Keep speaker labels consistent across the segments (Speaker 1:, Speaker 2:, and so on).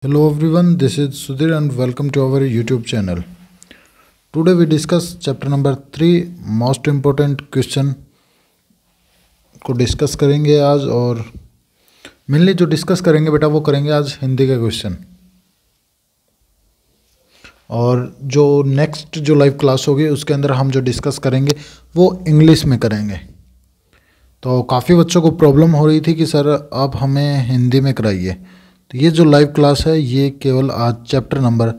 Speaker 1: Hello everyone, this is Sudhir and welcome to our YouTube channel. Today we discuss chapter number 3 most important question को discuss करेंगे आज। और mainly जो discuss करेंगे बेटा वो करेंगे आज हिंदी का क्वेश्चन। और जो नेक्स्ट जो लाइव क्लास होगी उसके अंदर हम जो डिस्कस करेंगे वो इंग्लिश में करेंगे। तो काफ़ी बच्चों को प्रॉब्लम हो रही थी कि सर आप हमें हिंदी में कराइए। तो ये जो लाइव क्लास है ये केवल आज चैप्टर नंबर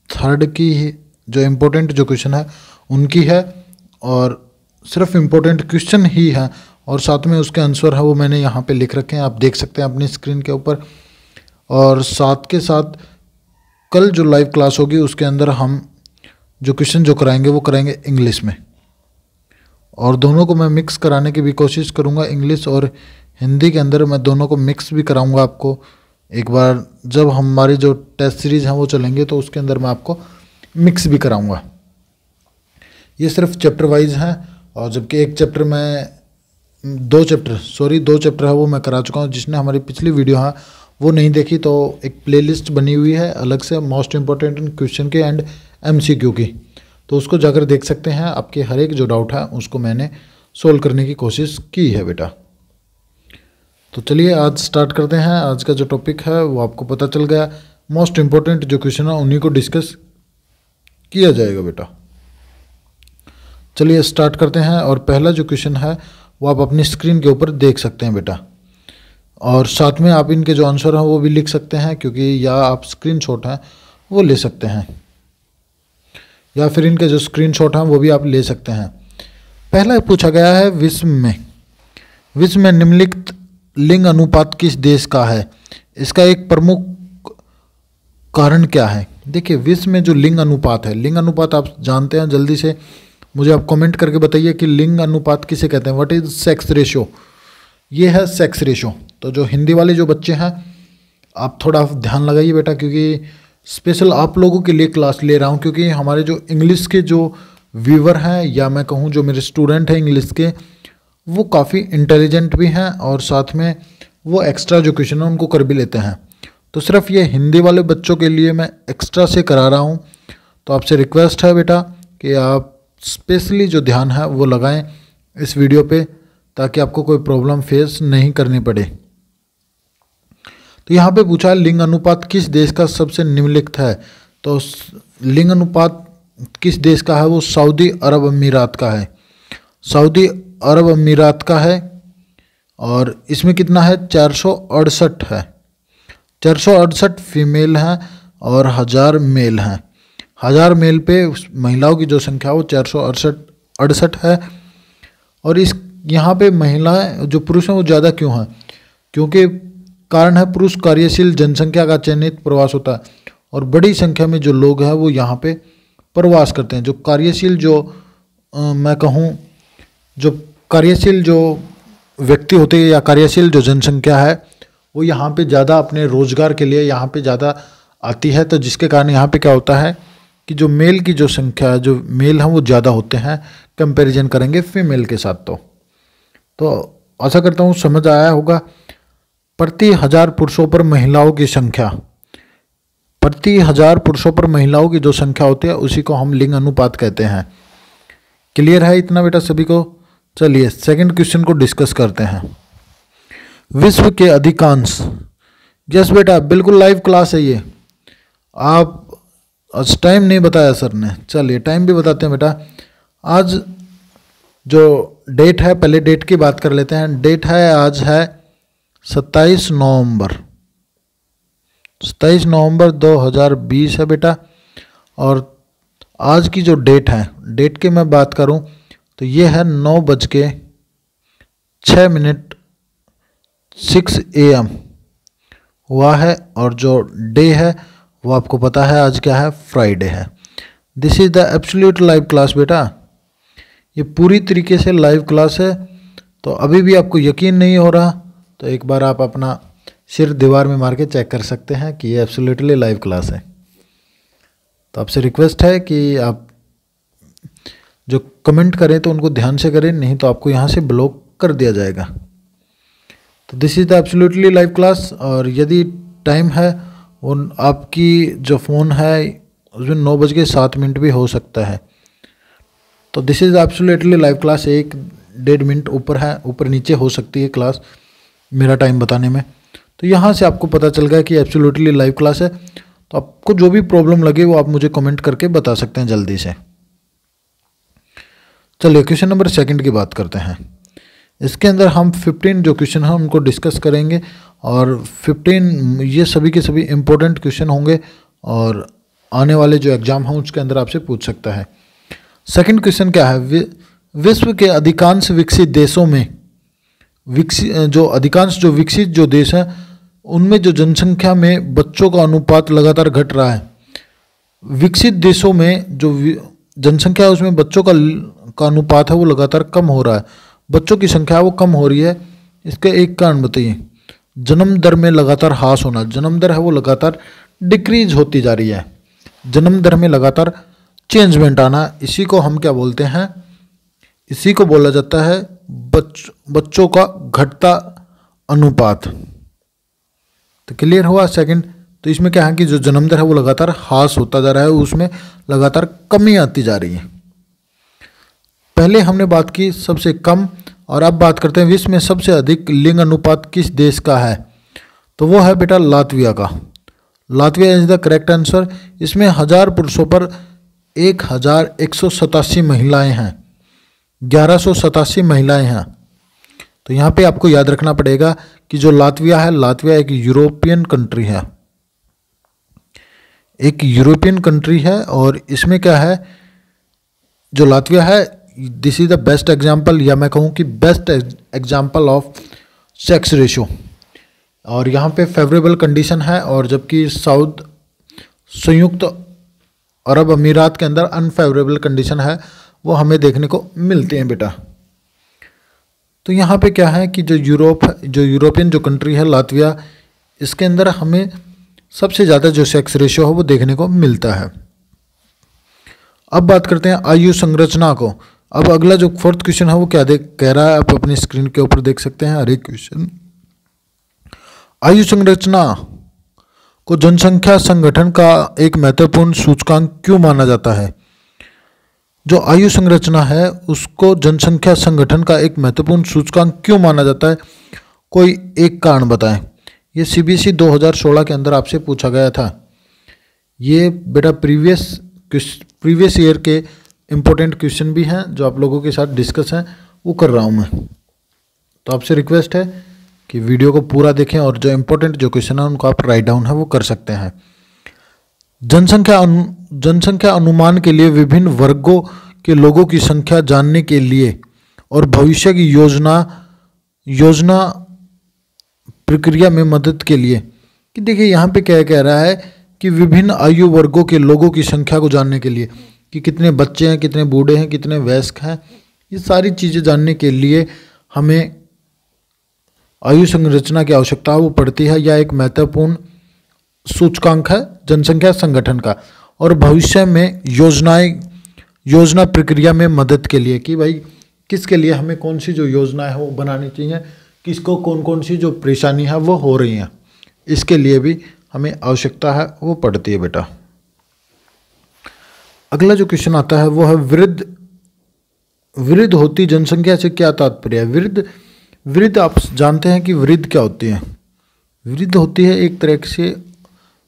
Speaker 1: 3 की ही जो इम्पोर्टेंट जो क्वेश्चन है उनकी है, और सिर्फ इम्पोर्टेंट क्वेश्चन ही है और साथ में उसके आंसर है वो मैंने यहाँ पे लिख रखे हैं, आप देख सकते हैं अपनी स्क्रीन के ऊपर। और साथ के साथ कल जो लाइव क्लास होगी उसके अंदर हम जो क्वेश्चन जो कराएंगे वो कराएंगे इंग्लिश में, और दोनों को मैं मिक्स कराने की भी कोशिश करूँगा। इंग्लिश और हिंदी के अंदर मैं दोनों को मिक्स भी कराऊँगा आपको। एक बार जब हमारी जो टेस्ट सीरीज़ हैं वो चलेंगे तो उसके अंदर मैं आपको मिक्स भी कराऊंगा। ये सिर्फ चैप्टर वाइज हैं, और जबकि एक चैप्टर में दो चैप्टर है वो मैं करा चुका हूँ। जिसने हमारी पिछली वीडियो है वो नहीं देखी तो एक प्लेलिस्ट बनी हुई है अलग से मोस्ट इम्पोर्टेंट क्वेश्चन के एंड MCQ की, तो उसको जाकर देख सकते हैं। आपके हर एक जो डाउट है उसको मैंने सोल्व करने की कोशिश की है बेटा। तो चलिए आज स्टार्ट करते हैं। आज का जो टॉपिक है वो आपको पता चल गया, मोस्ट इम्पोर्टेंट जो क्वेश्चन है उन्हीं को डिस्कस किया जाएगा बेटा। चलिए स्टार्ट करते हैं। और पहला जो क्वेश्चन है वो आप अपनी स्क्रीन के ऊपर देख सकते हैं बेटा, और साथ में आप इनके जो आंसर हैं वो भी लिख सकते हैं, क्योंकि या आप स्क्रीनशॉट हैं वो ले सकते हैं, या फिर इनके जो स्क्रीनशॉट हैं वो भी आप ले सकते हैं। पहला पूछा गया है विश्व में निम्नलिखित लिंग अनुपात किस देश का है, इसका एक प्रमुख कारण क्या है। देखिए विश्व में जो लिंग अनुपात है, लिंग अनुपात आप जानते हैं, जल्दी से मुझे आप कमेंट करके बताइए कि लिंग अनुपात किसे कहते हैं। व्हाट इज सेक्स रेशो, ये है सेक्स रेशो। तो जो हिंदी वाले जो बच्चे हैं आप थोड़ा ध्यान लगाइए बेटा, क्योंकि स्पेशल आप लोगों के लिए क्लास ले रहा हूँ, क्योंकि हमारे जो इंग्लिश के जो व्यूवर हैं या मैं कहूँ जो मेरे स्टूडेंट हैं इंग्लिश के, वो काफ़ी इंटेलिजेंट भी हैं और साथ में वो एक्स्ट्रा जो क्वेश्चन है उनको कर भी लेते हैं। तो सिर्फ ये हिंदी वाले बच्चों के लिए मैं एक्स्ट्रा से करा रहा हूँ। तो आपसे रिक्वेस्ट है बेटा कि आप स्पेशली जो ध्यान है वो लगाएं इस वीडियो पे, ताकि आपको कोई प्रॉब्लम फेस नहीं करनी पड़े। तो यहाँ पे पूछा है लिंग अनुपात किस देश का सबसे निम्नलिखित है। तो लिंग अनुपात किस देश का है, वो सऊदी अरब अमीरात का है। सऊदी अरब अमीरात का है, और इसमें कितना है 468 है। 468 फीमेल हैं और 1000 मेल हैं। 1000 मेल पे महिलाओं की जो संख्या वो 468 है। और इस यहाँ पे महिलाएं जो पुरुष हैं वो ज़्यादा क्यों हैं, क्योंकि कारण है पुरुष कार्यशील जनसंख्या का चयनित प्रवास होता है, और बड़ी संख्या में जो लोग हैं वो यहाँ पे प्रवास करते हैं। जो कार्यशील जो मैं कहूँ जो कार्यशील जो व्यक्ति होते हैं या कार्यशील जो जनसंख्या है वो यहाँ पे ज़्यादा अपने रोजगार के लिए यहाँ पे ज़्यादा आती है। तो जिसके कारण यहाँ पे क्या होता है कि जो मेल की जो संख्या है, जो मेल हैं वो ज़्यादा होते हैं कंपैरिजन करेंगे फीमेल के साथ। तो आशा करता हूँ समझ आया होगा। प्रति 1000 पुरुषों पर महिलाओं की संख्या, प्रति 1000 पुरुषों पर महिलाओं की जो संख्या होती है उसी को हम लिंग अनुपात कहते हैं। क्लियर है इतना बेटा सभी को। चलिए सेकंड क्वेश्चन को डिस्कस करते हैं। विश्व के अधिकांश, यस बेटा बिल्कुल लाइव क्लास है ये। आप आज टाइम नहीं बताया सर ने, चलिए टाइम भी बताते हैं बेटा। आज जो डेट है, पहले डेट की बात कर लेते हैं। डेट है आज है 27 नवंबर 2020 है बेटा। और आज की जो डेट है, डेट की मैं बात करूं तो ये है 9:06 AM हुआ है। और जो डे है वो आपको पता है आज क्या है, फ्राइडे है। This is the absolute live class बेटा, ये पूरी तरीके से लाइव क्लास है। तो अभी भी आपको यकीन नहीं हो रहा तो एक बार आप अपना सिर दीवार में मार के चेक कर सकते हैं कि ये एब्सोल्युटली लाइव क्लास है। तो आपसे रिक्वेस्ट है कि आप जो कमेंट करें तो उनको ध्यान से करें, नहीं तो आपको यहाँ से ब्लॉक कर दिया जाएगा। तो this is the absolutely live class. और यदि टाइम है और आपकी जो फ़ोन है उसमें 9:07 भी हो सकता है। तो this is absolutely live class. 1-1.5 minute ऊपर है, ऊपर नीचे हो सकती है क्लास मेरा टाइम बताने में। तो यहाँ से आपको पता चल गया कि एब्सोल्युटली लाइव क्लास है। तो आपको जो भी प्रॉब्लम लगे वो आप मुझे कमेंट करके बता सकते हैं जल्दी से। चलिए क्वेश्चन नंबर 2 की बात करते हैं। इसके अंदर हम 15 जो क्वेश्चन हैं उनको डिस्कस करेंगे और 15 ये सभी के सभी इम्पोर्टेंट क्वेश्चन होंगे और आने वाले जो एग्ज़ाम हैं उसके अंदर आपसे पूछ सकता है। सेकंड क्वेश्चन क्या है, विश्व के अधिकांश विकसित देशों में जो विकसित जो देश हैं उनमें जो जनसंख्या में बच्चों का अनुपात लगातार घट रहा है। विकसित देशों में जो जनसंख्या है उसमें बच्चों का अनुपात है वो लगातार कम हो रहा है, बच्चों की संख्या वो कम हो रही है। इसका एक कारण बताइए। जन्म दर में लगातार ह्रास होना, जन्म दर है वो लगातार डिक्रीज होती जा रही है, जन्म दर में लगातार चेंजमेंट आना, इसी को हम क्या बोलते हैं, इसी को बोला जाता है बच्चों का घटता अनुपात। तो क्लियर हुआ सेकंड। तो इसमें क्या है कि जो जन्म दर है वो लगातार ह्रास होता जा रहा है, उसमें लगातार कमी आती जा रही है। पहले हमने बात की सबसे कम और अब बात करते हैं विश्व में सबसे अधिक लिंग अनुपात किस देश का है। तो वो है बेटा लातविया का। Latvia is the correct answer. इसमें 1000 पुरुषों पर 1187 महिलाएं हैं, 1187 महिलाएं हैं। तो यहाँ पे आपको याद रखना पड़ेगा कि जो लातविया है, लातविया एक यूरोपियन कंट्री है, एक यूरोपियन कंट्री है। और इसमें क्या है, जो लातविया है this is the best example, या मैं कहूँ कि best example of sex ratio. और यहाँ पे फेवरेबल कंडीशन है, और जबकि संयुक्त अरब अमीरात के अंदर अनफेवरेबल कंडीशन है, वो हमें देखने को मिलती हैं बेटा। तो यहाँ पे क्या है कि जो यूरोपियन जो कंट्री है लातविया, इसके अंदर हमें सबसे ज़्यादा जो सेक्स रेशियो है वो देखने को मिलता है। अब बात करते हैं आयु संरचना को। अब अगला जो 4th क्वेश्चन है वो क्या कह रहा है, आप अपनी स्क्रीन के ऊपर देख सकते हैं हर एक क्वेश्चन। आयु संरचना को जनसंख्या संगठन का एक महत्वपूर्ण सूचकांक क्यों माना जाता है। जो आयु संरचना है उसको जनसंख्या संगठन का एक महत्वपूर्ण सूचकांक क्यों माना जाता है, कोई एक कारण बताएं। ये CBSE 2016 के अंदर आपसे पूछा गया था। ये बेटा प्रीवियस ईयर के इम्पोर्टेंट क्वेश्चन भी हैं जो आप लोगों के साथ डिस्कस हैं, वो कर रहा हूँ मैं। तो आपसे रिक्वेस्ट है कि वीडियो को पूरा देखें और जो इम्पोर्टेंट जो क्वेश्चन है उनको आप राइट डाउन है वो कर सकते हैं। जनसंख्या अनुमान के लिए विभिन्न वर्गों के लोगों की संख्या जानने के लिए और भविष्य की योजना प्रक्रिया में मदद के लिए। कि देखिए यहाँ पे क्या कह रहा है कि विभिन्न आयु वर्गों के लोगों की संख्या को जानने के लिए, कि कितने बच्चे हैं, कितने बूढ़े हैं, कितने वयस्क हैं, ये सारी चीज़ें जानने के लिए हमें आयु संरचना की आवश्यकता वो पड़ती है, या एक महत्वपूर्ण सूचकांक है जनसंख्या संगठन का। और भविष्य में योजना प्रक्रिया में मदद के लिए, कि भाई किसके लिए हमें कौन सी जो योजना है वो बनानी चाहिए, किसको कौन कौन सी जो परेशानी है वो हो रही हैं, इसके लिए भी हमें आवश्यकता है वो पड़ती है बेटा। अगला जो क्वेश्चन आता है वो है वृद्ध होती जनसंख्या से क्या तात्पर्य है। वृद्ध आप जानते हैं कि वृद्ध क्या होती है। वृद्ध होती है एक तरह से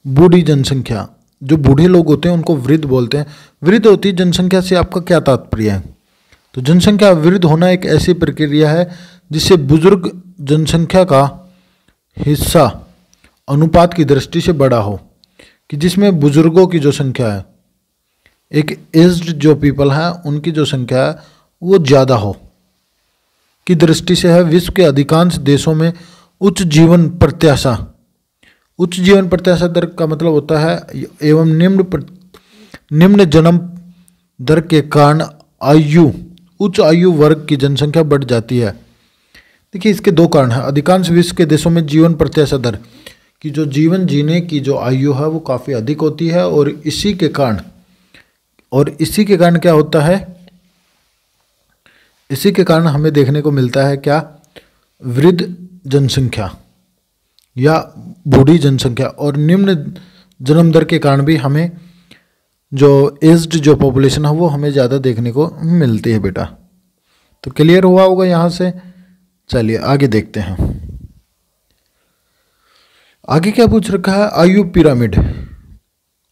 Speaker 1: बूढ़ी जनसंख्या, जो बूढ़े लोग होते हैं उनको वृद्ध बोलते हैं। वृद्ध होती जनसंख्या से आपका क्या तात्पर्य है। तो जनसंख्या वृद्ध होना एक ऐसी प्रक्रिया है जिससे बुजुर्ग जनसंख्या का हिस्सा अनुपात की दृष्टि से बड़ा हो, कि जिसमें बुजुर्गों की जो संख्या है, एक एज्ड जो पीपल हैं उनकी जो संख्या है वो ज़्यादा हो की दृष्टि से है। विश्व के अधिकांश देशों में उच्च जीवन प्रत्याशा दर का मतलब होता है एवं निम्न जन्म दर के कारण उच्च आयु वर्ग की जनसंख्या बढ़ जाती है। देखिए इसके 2 कारण हैं। अधिकांश विश्व के देशों में जीवन प्रत्याशा दर की जो जीवन जीने की जो आयु है वो काफ़ी अधिक होती है, और इसी के कारण क्या होता है, इसी के कारण हमें देखने को मिलता है क्या, वृद्ध जनसंख्या, या बूढ़ी जनसंख्या और निम्न जन्म दर के कारण भी हमें जो एज्ड जो पॉपुलेशन है वो हमें ज़्यादा देखने को मिलती है बेटा। तो क्लियर हुआ होगा यहाँ से। चलिए आगे देखते हैं। आगे क्या पूछ रखा है, आयु पिरामिड,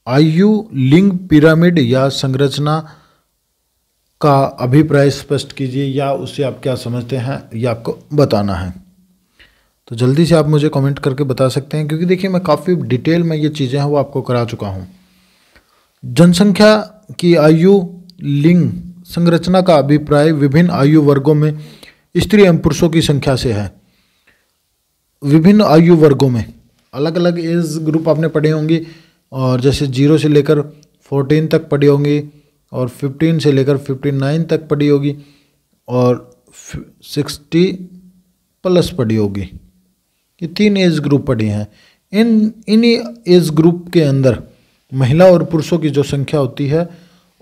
Speaker 1: आयु लिंग पिरामिड या संरचना का अभिप्राय स्पष्ट कीजिए, या उससे आप क्या समझते हैं ये आपको बताना है। तो जल्दी से आप मुझे कमेंट करके बता सकते हैं, क्योंकि देखिए मैं काफ़ी डिटेल में ये चीज़ें हैं वो आपको करा चुका हूँ। जनसंख्या की आयु लिंग संरचना का अभिप्राय विभिन्न आयु वर्गों में स्त्री एवं पुरुषों की संख्या से है। विभिन्न आयु वर्गों में अलग अलग एज ग्रुप आपने पढ़े होंगे, और जैसे 0 से लेकर 14 तक पढ़ी होंगी, और 15 से लेकर 59 तक पढ़ी होगी, और 60 प्लस पढ़ी होगी। ये 3 एज ग्रुप पढ़ी हैं। इन एज ग्रुप के अंदर महिला और पुरुषों की जो संख्या होती है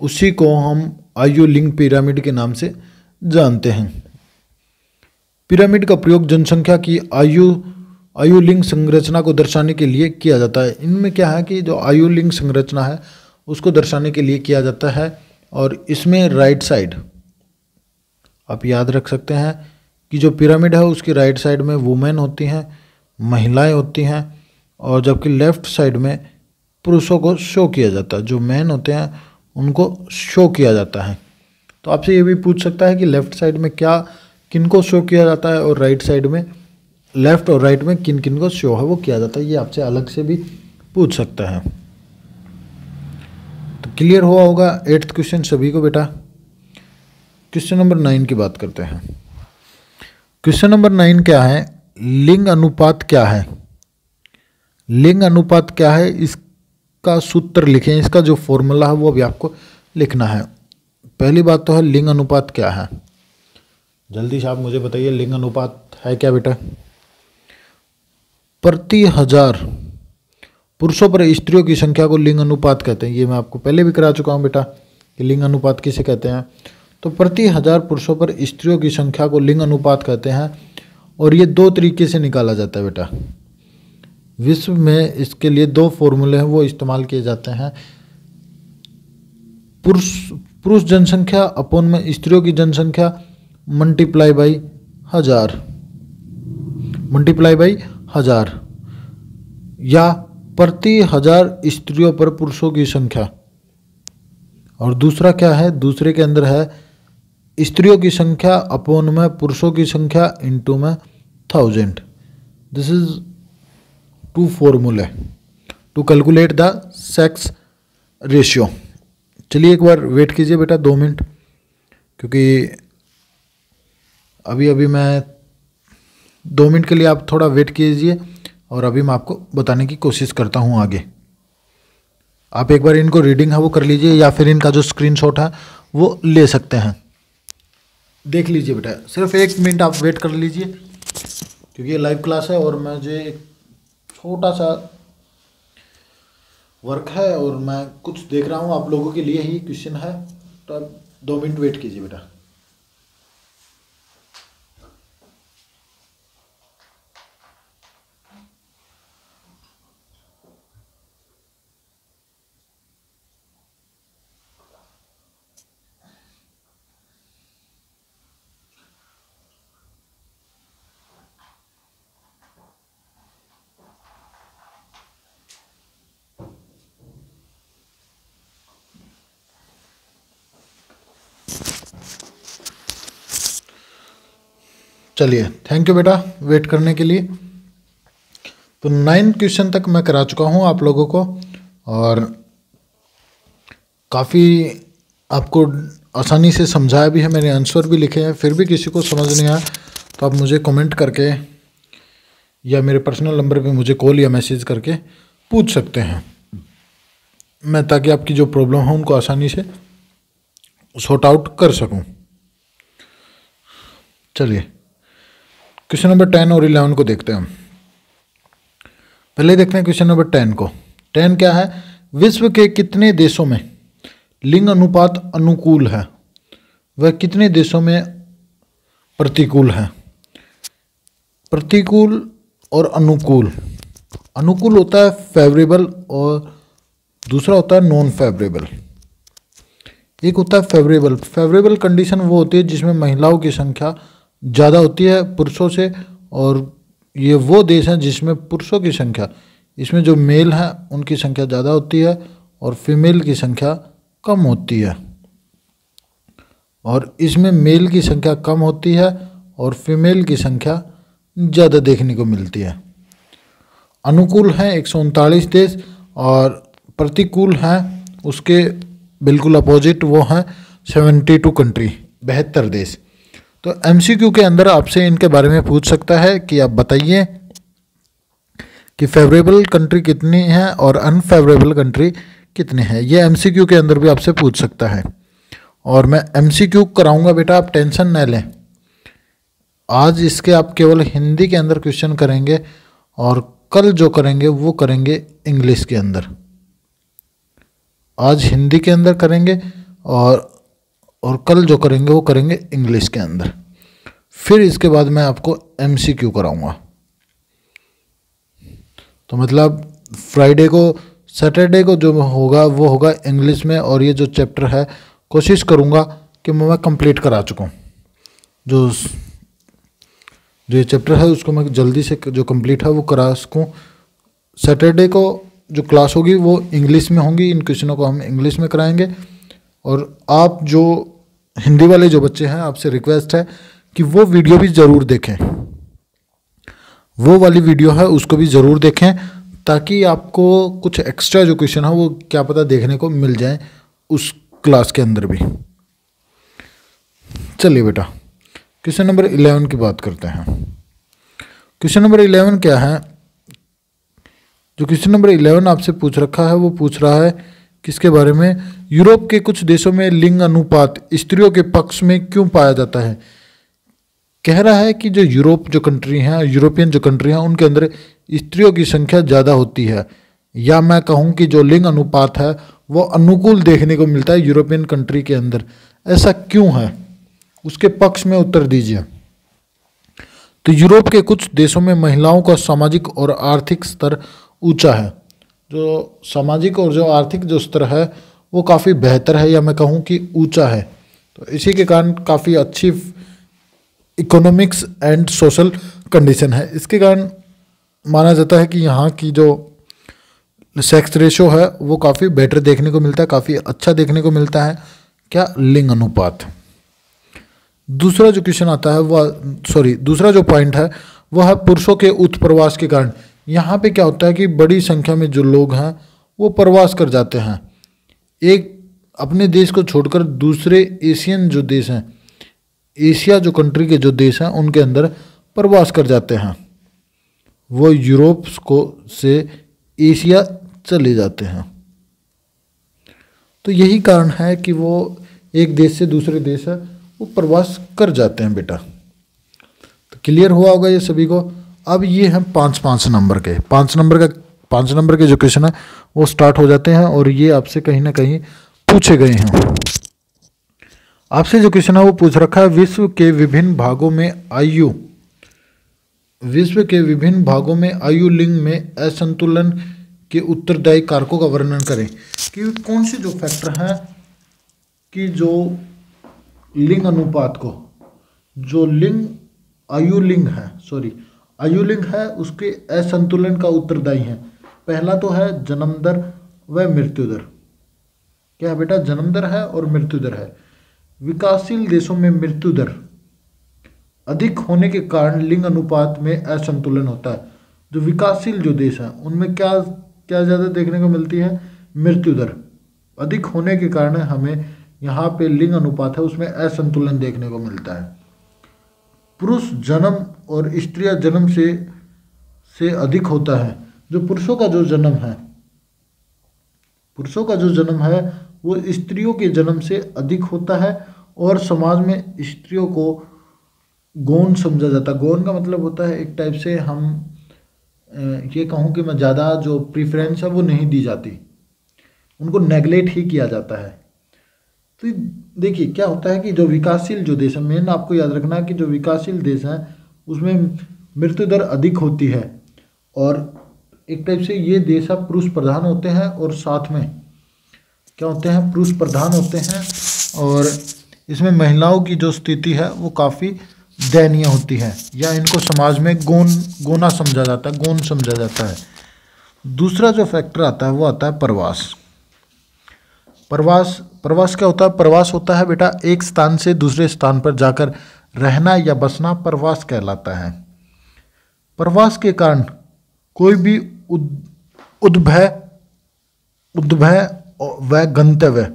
Speaker 1: उसी को हम आयु लिंग पिरामिड के नाम से जानते हैं। पिरामिड का प्रयोग जनसंख्या की आयु लिंग संरचना को दर्शाने के लिए किया जाता है। इनमें क्या है कि जो आयु लिंग संरचना है उसको दर्शाने के लिए किया जाता है, और इसमें राइट साइड आप याद रख सकते हैं कि जो पिरामिड है उसकी राइट साइड में वुमेन होती हैं, महिलाएं होती हैं, और जबकि लेफ्ट साइड में पुरुषों को शो किया जाता है, जो मैन होते हैं उनको शो किया जाता है। तो आपसे ये भी पूछ सकता है कि लेफ्ट साइड में क्या किनको शो किया जाता है, और राइट साइड में लेफ्ट और राइट में किन किन को शो है वो किया जाता है, ये आपसे अलग से भी पूछ सकता है। तो क्लियर हुआ होगा 8th क्वेश्चन सभी को बेटा। क्वेश्चन नंबर 9 की बात करते हैं। क्वेश्चन नंबर 9 क्या है, लिंग अनुपात क्या है। लिंग अनुपात क्या है इसका सूत्र लिखें, इसका जो फॉर्मूला है वो भी आपको लिखना है। पहली बात तो है लिंग अनुपात क्या है, जल्दी से आप मुझे बताइए लिंग अनुपात है क्या बेटा। प्रति 1000 पुरुषों पर स्त्रियों की संख्या को लिंग अनुपात कहते हैं। ये मैं आपको पहले भी करा चुका हूँ बेटा कि लिंग अनुपात किसे कहते हैं। तो प्रति 1000 पुरुषों पर स्त्रियों की संख्या को लिंग अनुपात कहते हैं, और ये 2 तरीके से निकाला जाता है बेटा। विश्व में इसके लिए 2 फॉर्मूले हैं वो इस्तेमाल किए जाते हैं। पुरुष जनसंख्या अपॉन में स्त्रियों की जनसंख्या मल्टीप्लाई बाई 1000, या प्रति 1000 स्त्रियों पर पुरुषों की संख्या। और दूसरा क्या है, दूसरे के अंदर है स्त्रियों की संख्या अपॉन में पुरुषों की संख्या इंटू में 1000। दिस इज 2 फॉर्मूले to calculate the sex ratio. चलिए एक बार वेट कीजिए बेटा 2 मिनट, क्योंकि अभी मैं 2 मिनट के लिए आप थोड़ा वेट कीजिए, और अभी मैं आपको बताने की कोशिश करता हूँ आगे। आप एक बार इनको रीडिंग है वो कर लीजिए, या फिर इनका जो स्क्रीनशॉट है वो ले सकते हैं। देख लीजिए बेटा, सिर्फ 1 मिनट आप वेट कर लीजिए, क्योंकि ये लाइव क्लास है और मुझे एक छोटा सा वर्क है और मैं कुछ देख रहा हूँ, आप लोगों के लिए ही क्वेश्चन है। तो आप 2 मिनट वेट कीजिए बेटा। चलिए, थैंक यू बेटा वेट करने के लिए। तो 9 क्वेश्चन तक मैं करा चुका हूँ आप लोगों को, और काफ़ी आपको आसानी से समझाया भी है, मैंने आंसर भी लिखे हैं। फिर भी किसी को समझ नहीं आया तो आप मुझे कमेंट करके या मेरे पर्सनल नंबर पे मुझे कॉल या मैसेज करके पूछ सकते हैं, मैं ताकि आपकी जो प्रॉब्लम है उनको आसानी से सॉर्ट आउट कर सकूं। चलिए क्वेश्चन नंबर 10 और 11 को देखते हैं। पहले देखते हैं क्वेश्चन नंबर 10 को। 10 क्या है, विश्व के कितने देशों में लिंग अनुपात अनुकूल है, वह कितने देशों में प्रतिकूल है। प्रतिकूल और अनुकूल अनुकूल होता है फेवरेबल और दूसरा होता है नॉन फेवरेबल। एक होता है फेवरेबल। फेवरेबल कंडीशन वो होती है जिसमें महिलाओं की संख्या ज़्यादा होती है पुरुषों से, और ये वो देश हैं जिसमें पुरुषों की संख्या, इसमें जो मेल हैं उनकी संख्या ज़्यादा होती है और फीमेल की संख्या कम होती है। और इसमें मेल की संख्या कम होती है और फीमेल की संख्या ज़्यादा देखने को मिलती है। अनुकूल हैं 139 देश और प्रतिकूल हैं उसके बिल्कुल अपोजिट, वो हैं 72 कंट्री, 72 देश। तो एमसीक्यू के अंदर आपसे इनके बारे में पूछ सकता है कि आप बताइए कि फेवरेबल कंट्री कितनी है और अनफेवरेबल कंट्री कितनी है। ये एमसीक्यू के अंदर भी आपसे पूछ सकता है और मैं एमसीक्यू कराऊंगा बेटा, आप टेंशन न लें। आज इसके आप केवल हिंदी के अंदर क्वेश्चन करेंगे और कल जो करेंगे वो करेंगे इंग्लिश के अंदर। आज हिंदी के अंदर करेंगे और कल जो करेंगे वो करेंगे इंग्लिश के अंदर। फिर इसके बाद मैं आपको एमसीक्यू कराऊंगा। तो मतलब फ्राइडे को, सैटरडे को जो होगा वो होगा इंग्लिश में, और ये जो चैप्टर है कोशिश करूंगा कि मैं कंप्लीट करा चुका हूँ। जो ये चैप्टर है उसको मैं जल्दी से जो कंप्लीट है वो करा सकूँ। सैटरडे को जो क्लास होगी वो इंग्लिश में होंगी, इन क्वेश्चनों को हम इंग्लिश में कराएंगे। और आप जो हिंदी वाले जो बच्चे हैं, आपसे रिक्वेस्ट है कि वो वीडियो भी ज़रूर देखें, वो वाली वीडियो है उसको भी ज़रूर देखें, ताकि आपको कुछ एक्स्ट्रा जो क्वेश्चन है वो क्या पता देखने को मिल जाए उस क्लास के अंदर भी। चलिए बेटा क्वेश्चन नंबर 11 की बात करते हैं। क्वेश्चन नंबर 11 क्या है? जो क्वेश्चन नंबर 11 आपसे पूछ रखा है वो पूछ रहा है किसके बारे में? यूरोप के कुछ देशों में लिंग अनुपात स्त्रियों के पक्ष में क्यों पाया जाता है। कह रहा है कि जो यूरोप जो कंट्री हैं, यूरोपियन जो कंट्री हैं, उनके अंदर स्त्रियों की संख्या ज़्यादा होती है, या मैं कहूँ कि जो लिंग अनुपात है वो अनुकूल देखने को मिलता है यूरोपियन कंट्री के अंदर। ऐसा क्यों है उसके पक्ष में उत्तर दीजिए। तो यूरोप के कुछ देशों में महिलाओं का सामाजिक और आर्थिक स्तर ऊंचा है। जो सामाजिक और जो आर्थिक जो स्तर है वो काफ़ी बेहतर है, या मैं कहूँ कि ऊंचा है। तो इसी के कारण काफ़ी अच्छी इकोनॉमिक्स एंड सोशल कंडीशन है। इसके कारण माना जाता है कि यहाँ की जो सेक्स रेशो है वो काफ़ी बेटर देखने को मिलता है, काफ़ी अच्छा देखने को मिलता है। क्या? लिंग अनुपात। दूसरा जो क्वेश्चन आता है दूसरा जो पॉइंट है वो है पुरुषों के उत्प्रवास के कारण। यहाँ पे क्या होता है कि बड़ी संख्या में जो लोग हैं वो प्रवास कर जाते हैं, एक अपने देश को छोड़कर दूसरे एशियन जो देश हैं, एशिया जो कंट्री के जो देश हैं उनके अंदर प्रवास कर जाते हैं। वो यूरोप को से एशिया चले जाते हैं। तो यही कारण है कि वो एक देश से दूसरे देश है वो प्रवास कर जाते हैं बेटा। तो क्लियर हुआ होगा ये सभी को। अब ये हैं 5 नंबर के 5 नंबर के जो क्वेश्चन है वो स्टार्ट हो जाते हैं, और ये आपसे कहीं ना कहीं पूछे गए हैं। आपसे जो क्वेश्चन है वो पूछ रखा है विश्व के विभिन्न भागों में आयु लिंग में असंतुलन के उत्तरदायी कारकों का वर्णन करें। कि कौन से जो फैक्टर हैं कि जो लिंग अनुपात को, जो आयु लिंग है उसके असंतुलन का उत्तरदायी है। पहला तो है जन्म दर व मृत्यु दर। क्या है बेटा? जन्म दर है और मृत्यु दर है। विकासशील देशों में मृत्यु दर अधिक होने के कारण लिंग अनुपात में असंतुलन होता है। जो विकासशील जो देश हैं उनमें क्या ज़्यादा देखने को मिलती है? मृत्यु दर अधिक होने के कारण हमें यहाँ पे लिंग अनुपात है उसमें असंतुलन देखने को मिलता है। पुरुष जन्म और स्त्रियां जन्म से अधिक होता है। जो पुरुषों का जो जन्म है वो स्त्रियों के जन्म से अधिक होता है, और समाज में स्त्रियों को गौण समझा जाता है। गौण का मतलब होता है एक टाइप से हम ये कहूँ कि मैं ज़्यादा जो प्रीफरेंस है वो नहीं दी जाती, उनको नेगलेक्ट ही किया जाता है। तो देखिए क्या होता है कि जो विकासशील जो देश है, मेन आपको याद रखना है कि जो विकासशील देश हैं उसमें मृत्यु दर अधिक होती है, और एक टाइप से ये देश अब पुरुष प्रधान होते हैं और साथ में क्या होते हैं, पुरुष प्रधान होते हैं, और इसमें महिलाओं की जो स्थिति है वो काफ़ी दयनीय होती है, या इनको समाज में गोना समझा जाता है, गौण समझा जाता है। दूसरा जो फैक्टर आता है वो आता है प्रवास। प्रवास क्या होता है? प्रवास होता है बेटा एक स्थान से दूसरे स्थान पर जाकर रहना या बसना प्रवास कहलाता है। प्रवास के कारण कोई भी उद्भय व गंतव्य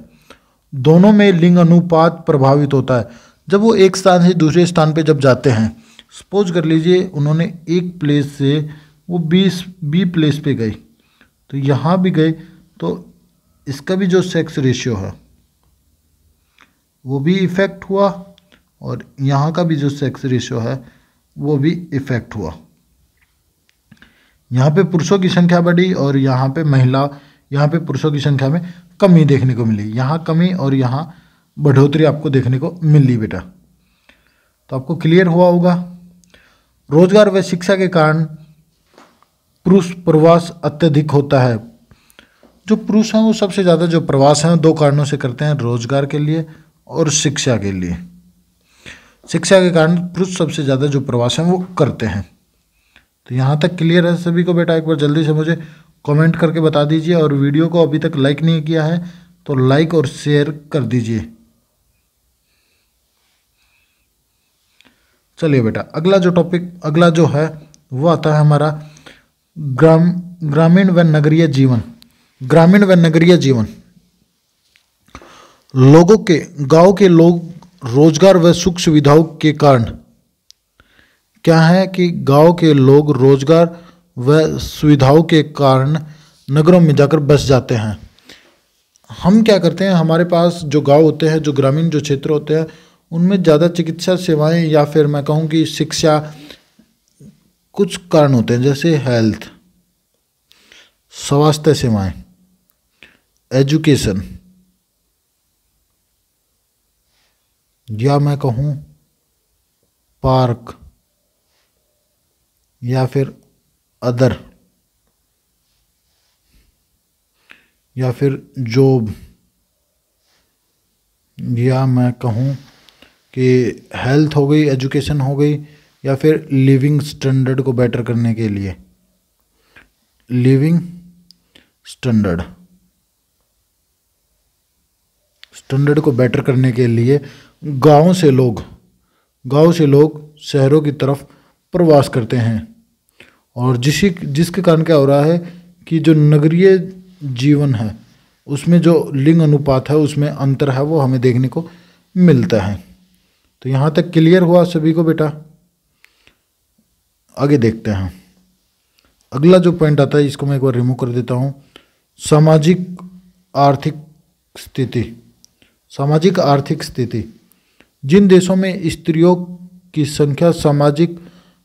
Speaker 1: दोनों में लिंग अनुपात प्रभावित होता है। जब वो एक स्थान से दूसरे स्थान पे जब जाते हैं, सपोज कर लीजिए उन्होंने एक प्लेस से वो बी प्लेस पे गए, तो यहाँ भी गए, तो इसका भी जो सेक्स रेशियो है वो भी इफ़ेक्ट हुआ, और यहाँ का भी जो सेक्स रेशियो है वो भी इफ़ेक्ट हुआ। यहाँ पे पुरुषों की संख्या बढ़ी और यहाँ पे पुरुषों की संख्या में कमी देखने को मिली। यहाँ कमी और यहाँ बढ़ोतरी आपको देखने को मिली बेटा। तो आपको क्लियर हुआ होगा। रोजगार व शिक्षा के कारण पुरुष प्रवास अत्यधिक होता है। जो पुरुष हैं वो सबसे ज़्यादा जो प्रवास हैं दो कारणों से करते हैं, रोजगार के लिए और शिक्षा के लिए। शिक्षा के कारण पुरुष सबसे ज़्यादा जो प्रवास हैं वो करते हैं। तो यहाँ तक क्लियर है सभी को बेटा? एक बार जल्दी से मुझे कमेंट करके बता दीजिए, और वीडियो को अभी तक लाइक नहीं किया है तो लाइक और शेयर कर दीजिए। चलिए बेटा, अगला जो है वो आता है हमारा ग्रामीण व नगरीय जीवन। ग्रामीण व नगरीय जीवन, गांव के लोग रोजगार व सुख सुविधाओं के कारण क्या है कि गांव के लोग रोजगार व सुविधाओं के कारण नगरों में जाकर बस जाते हैं। हम क्या करते हैं, हमारे पास जो गांव होते हैं, जो ग्रामीण जो क्षेत्र होते हैं, उनमें ज़्यादा चिकित्सा सेवाएं या फिर मैं कहूँ कि शिक्षा, कुछ कारण होते हैं जैसे हेल्थ, स्वास्थ्य सेवाएं, एजुकेशन, या मैं कहूँ पार्क, या फिर अदर, या फिर जॉब, या मैं कहूँ कि हेल्थ हो गई, एजुकेशन हो गई, या फिर लिविंग स्टैंडर्ड को बेटर करने के लिए, लिविंग स्टैंडर्ड को बेटर करने के लिए गांव से लोग शहरों की तरफ प्रवास करते हैं। और जिसके कारण क्या हो रहा है कि जो नगरीय जीवन है उसमें जो लिंग अनुपात है उसमें अंतर है वो हमें देखने को मिलता है। तो यहाँ तक क्लियर हुआ सभी को बेटा? आगे देखते हैं। अगला जो पॉइंट आता है इसको मैं एक बार रिमूव कर देता हूँ। सामाजिक आर्थिक स्थिति। जिन देशों में स्त्रियों की संख्या सामाजिक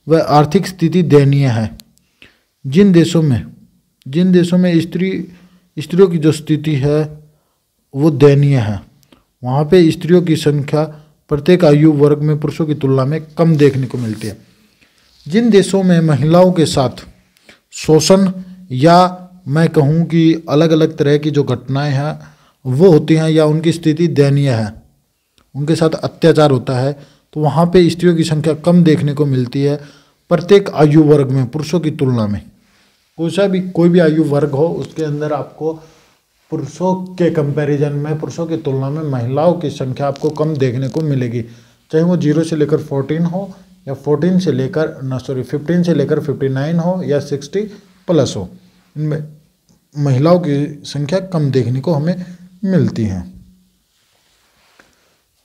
Speaker 1: व आर्थिक स्थिति दयनीय है, जिन देशों में स्त्रियों की जो स्थिति है वो दयनीय है, वहाँ पे स्त्रियों की संख्या प्रत्येक आयु वर्ग में पुरुषों की तुलना में कम देखने को मिलती है। जिन देशों में महिलाओं के साथ शोषण या मैं कहूँ कि अलग अलग तरह की जो घटनाएं हैं वो होती हैं या उनकी स्थिति दयनीय है, उनके साथ अत्याचार होता है, तो वहाँ पे स्त्रियों की संख्या कम देखने को मिलती है प्रत्येक आयु वर्ग में पुरुषों की तुलना में। कोई भी आयु वर्ग हो उसके अंदर आपको पुरुषों के कंपैरिजन में, पुरुषों की तुलना में महिलाओं की संख्या आपको कम देखने को मिलेगी, चाहे वो 0 से लेकर 14 हो या 15 से लेकर 59 हो या 60 प्लस हो, इनमें महिलाओं की संख्या कम देखने को हमें मिलती है।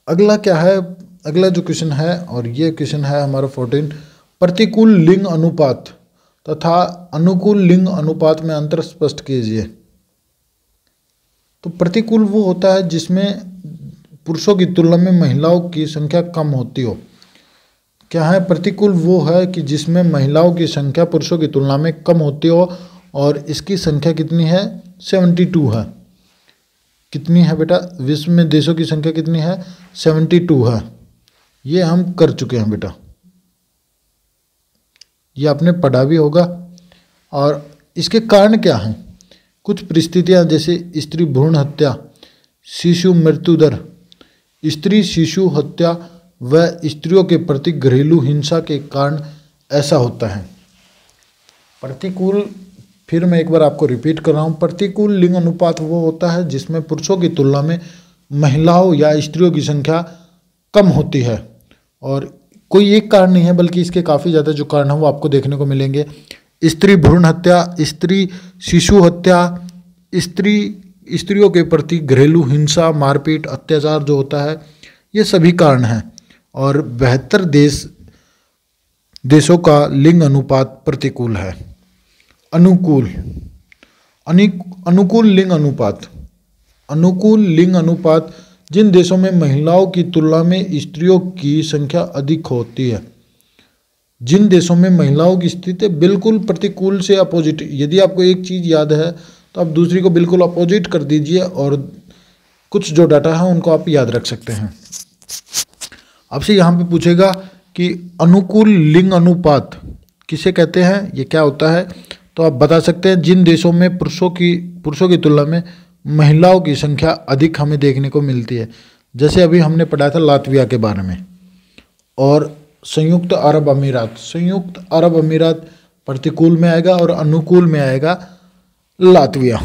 Speaker 1: अगला क्या है, अगला जो क्वेश्चन है, और ये क्वेश्चन है हमारा 14, प्रतिकूल लिंग अनुपात तथा अनुकूल लिंग अनुपात में अंतर स्पष्ट कीजिए। तो प्रतिकूल वो होता है जिसमें पुरुषों की तुलना में महिलाओं की संख्या कम होती हो। क्या है? प्रतिकूल वो है कि जिसमें महिलाओं की संख्या पुरुषों की तुलना में कम होती हो, और इसकी संख्या कितनी है? 72 है। कितनी है बेटा? विश्व में देशों की संख्या कितनी है? 72 है। ये हम कर चुके हैं बेटा, ये आपने पढ़ा भी होगा। और इसके कारण क्या हैं? कुछ परिस्थितियां जैसे स्त्री भ्रूण हत्या, शिशु मृत्यु दर, स्त्री शिशु हत्या व स्त्रियों के प्रति घरेलू हिंसा के कारण ऐसा होता है। प्रतिकूल, फिर मैं एक बार आपको रिपीट कर रहा हूँ, प्रतिकूल लिंग अनुपात वो होता है जिसमें पुरुषों की तुलना में महिलाओं या स्त्रियों की संख्या कम होती है। और कोई एक कारण नहीं है बल्कि इसके काफ़ी ज़्यादा जो कारण हैं वो आपको देखने को मिलेंगे। स्त्री भ्रूण हत्या, स्त्री शिशु हत्या, स्त्रियों के प्रति घरेलू हिंसा, मारपीट, अत्याचार जो होता है, ये सभी कारण हैं। और 72 देशों का लिंग अनुपात प्रतिकूल है। अनुकूल लिंग अनुपात, अनुकूल लिंग अनुपात जिन देशों में महिलाओं की तुलना में स्त्रियों की संख्या अधिक होती है। जिन देशों में महिलाओं की स्थिति बिल्कुल प्रतिकूल से अपोजिट, यदि आपको एक चीज़ याद है तो आप दूसरी को बिल्कुल अपोजिट कर दीजिए और कुछ जो डाटा है उनको आप याद रख सकते हैं। आपसे यहाँ पे पूछेगा कि अनुकूल लिंग अनुपात किसे कहते हैं, ये क्या होता है, तो आप बता सकते हैं जिन देशों में पुरुषों की तुलना में महिलाओं की संख्या अधिक हमें देखने को मिलती है। जैसे अभी हमने पढ़ा था लातविया के बारे में। और संयुक्त अरब अमीरात, संयुक्त अरब अमीरात प्रतिकूल में आएगा और अनुकूल में आएगा लातविया।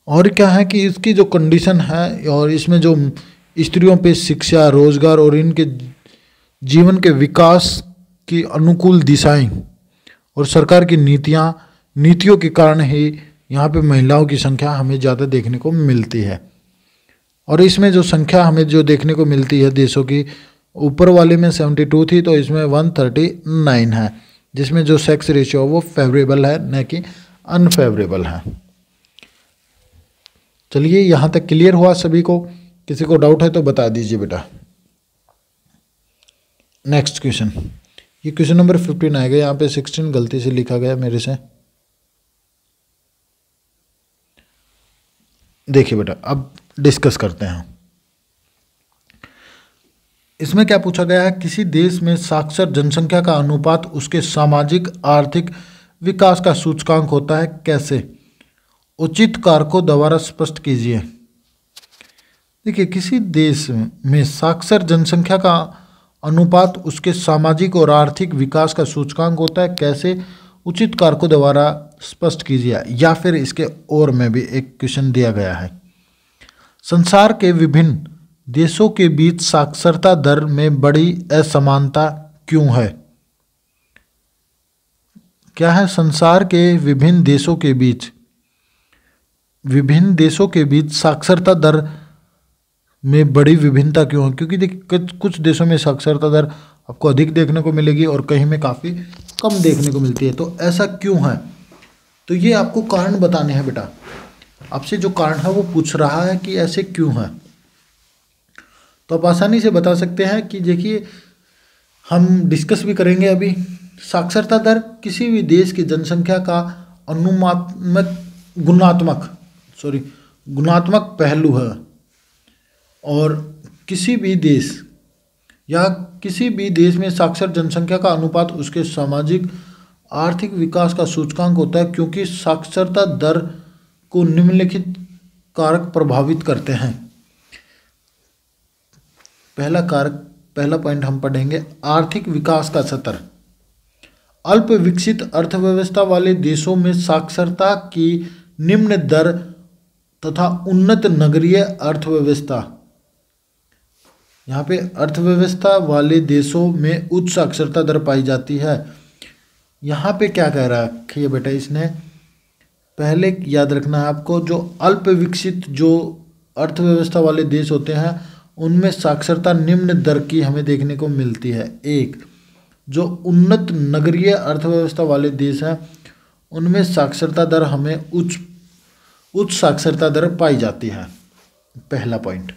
Speaker 1: और क्या है कि इसकी जो कंडीशन है और इसमें जो स्त्रियों पे शिक्षा, रोजगार और इनके जीवन के विकास की अनुकूल दिशाएं और सरकार की नीतियों के कारण ही यहाँ पे महिलाओं की संख्या हमें ज़्यादा देखने को मिलती है। और इसमें जो संख्या हमें जो देखने को मिलती है देशों की, ऊपर वाले में 72 थी तो इसमें 139 है, जिसमें जो सेक्स रेशियो वो फेवरेबल है न कि अनफेवरेबल है। चलिए यहाँ तक क्लियर हुआ सभी को? किसी को डाउट है तो बता दीजिए बेटा। नेक्स्ट क्वेश्चन, ये क्वेश्चन नंबर 15 आएगा। यहाँ पे 16 गलती से लिखा गया मेरे से। देखिए बेटा, अब डिस्कस करते हैं। इसमें क्या पूछा गया है, किसी देश में साक्षर जनसंख्या का अनुपात उसके सामाजिक आर्थिक विकास का सूचकांक होता है, कैसे? उचित कारकों द्वारा स्पष्ट कीजिए। देखिए, किसी देश में साक्षर जनसंख्या का अनुपात उसके सामाजिक और आर्थिक विकास का सूचकांक होता है, कैसे? उचित कारकों द्वारा स्पष्ट कीजिए। या फिर इसके और में भी एक क्वेश्चन दिया गया है, संसार के विभिन्न देशों के बीच साक्षरता दर में बड़ी असमानता क्यों है? क्या है? संसार के विभिन्न देशों के बीच साक्षरता दर में बड़ी विभिन्नता क्यों है? क्योंकि देखिए, कुछ देशों में साक्षरता दर आपको अधिक देखने को मिलेगी और कहीं में काफ़ी कम देखने को मिलती है। तो ऐसा क्यों है? तो ये आपको कारण बताने हैं बेटा। आपसे जो कारण है वो पूछ रहा है कि ऐसे क्यों है, तो आप आसानी से बता सकते हैं कि देखिए, हम डिस्कस भी करेंगे अभी। साक्षरता दर किसी भी देश की जनसंख्या का गुणात्मक पहलू है। और किसी भी देश में साक्षर जनसंख्या का अनुपात उसके सामाजिक आर्थिक विकास का सूचकांक होता है, क्योंकि साक्षरता दर को निम्नलिखित कारक प्रभावित करते हैं। पहला पॉइंट हम पढ़ेंगे, आर्थिक विकास का स्तर। अल्प विकसित अर्थव्यवस्था वाले देशों में साक्षरता की निम्न दर तथा उन्नत नगरीय अर्थव्यवस्था, यहाँ पे अर्थव्यवस्था वाले देशों में उच्च साक्षरता दर पाई जाती है। यहाँ पे क्या कह रहा है बेटा, इसने पहले याद रखना है आपको, जो अल्प विकसित जो अर्थव्यवस्था वाले देश होते हैं उनमें साक्षरता निम्न दर की हमें देखने को मिलती है। एक जो उन्नत नगरीय अर्थव्यवस्था वाले देश हैं उनमें साक्षरता दर हमें उच्च साक्षरता दर पाई जाती है। पहला पॉइंट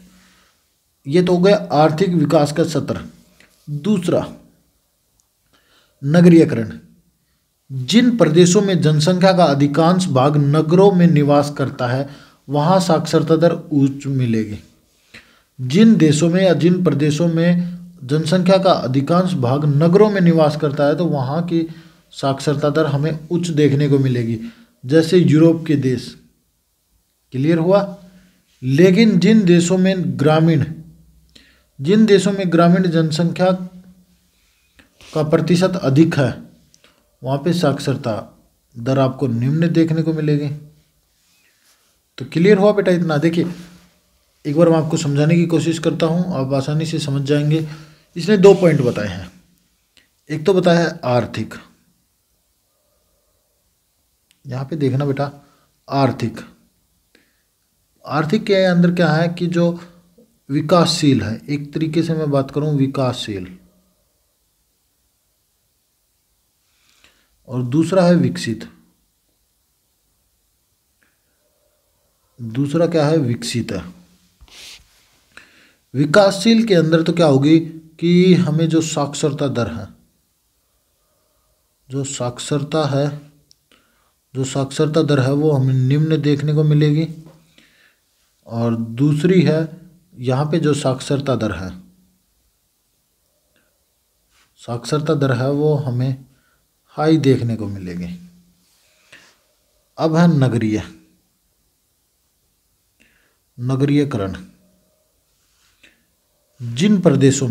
Speaker 1: ये तो हो गया आर्थिक विकास का स्तर। दूसरा, नगरीयकरण। जिन प्रदेशों में जनसंख्या का अधिकांश भाग नगरों में निवास करता है वहाँ साक्षरता दर उच्च मिलेगी। जिन देशों में या जिन प्रदेशों में जनसंख्या का अधिकांश भाग नगरों में निवास करता है तो वहाँ की साक्षरता दर हमें उच्च देखने को मिलेगी, जैसे यूरोप के देश। क्लियर हुआ। लेकिन जिन देशों में ग्रामीण जनसंख्या का प्रतिशत अधिक है, वहाँ पे साक्षरता दर आपको निम्न देखने को मिलेगी। तो क्लियर हुआ बेटा इतना। देखिए एक बार मैं आपको समझाने की कोशिश करता हूँ, आप आसानी से समझ जाएंगे। इसने 2 पॉइंट बताए हैं। एक तो बताया है आर्थिक, यहाँ पे देखना बेटा, आर्थिक के अंदर क्या है कि जो विकासशील है, एक तरीके से मैं बात करूं विकासशील, और दूसरा है विकसित। दूसरा क्या है? विकसित है। विकासशील के अंदर तो क्या होगी कि हमें जो साक्षरता दर है, जो साक्षरता दर है वो हमें निम्न देखने को मिलेगी। और दूसरी है यहाँ पे जो साक्षरता दर है वो हमें हाई देखने को मिलेगी। अब है नगरीयकरण। जिन प्रदेशों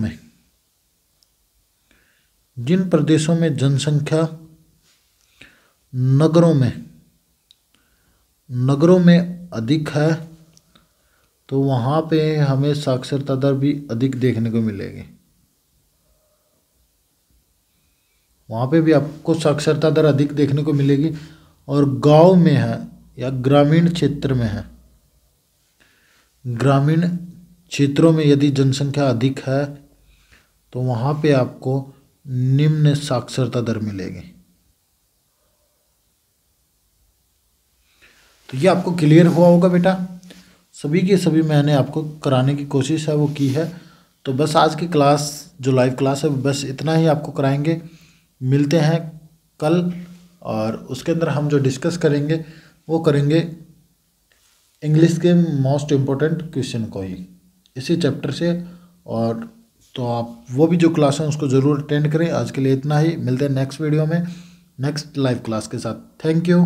Speaker 1: में जनसंख्या नगरों में अधिक है, तो वहाँ पे हमें साक्षरता दर भी अधिक देखने को मिलेगी। वहाँ पे भी आपको साक्षरता दर अधिक देखने को मिलेगी। और गांव में है या ग्रामीण क्षेत्र में है, ग्रामीण क्षेत्रों में यदि जनसंख्या अधिक है तो वहाँ पे आपको निम्न साक्षरता दर मिलेगी। तो ये आपको क्लियर हुआ होगा बेटा। सभी के सभी मैंने आपको कराने की कोशिश है वो की है। तो बस आज की क्लास जो लाइव क्लास है बस इतना ही आपको कराएंगे। मिलते हैं कल, और उसके अंदर हम जो डिस्कस करेंगे वो करेंगे इंग्लिश के मोस्ट इम्पोर्टेंट क्वेश्चन को ही इसी चैप्टर से। और तो आप वो भी जो क्लास है उसको ज़रूर अटेंड करें। आज के लिए इतना ही, मिलते हैं नेक्स्ट वीडियो में नेक्स्ट लाइव क्लास के साथ। Thank you.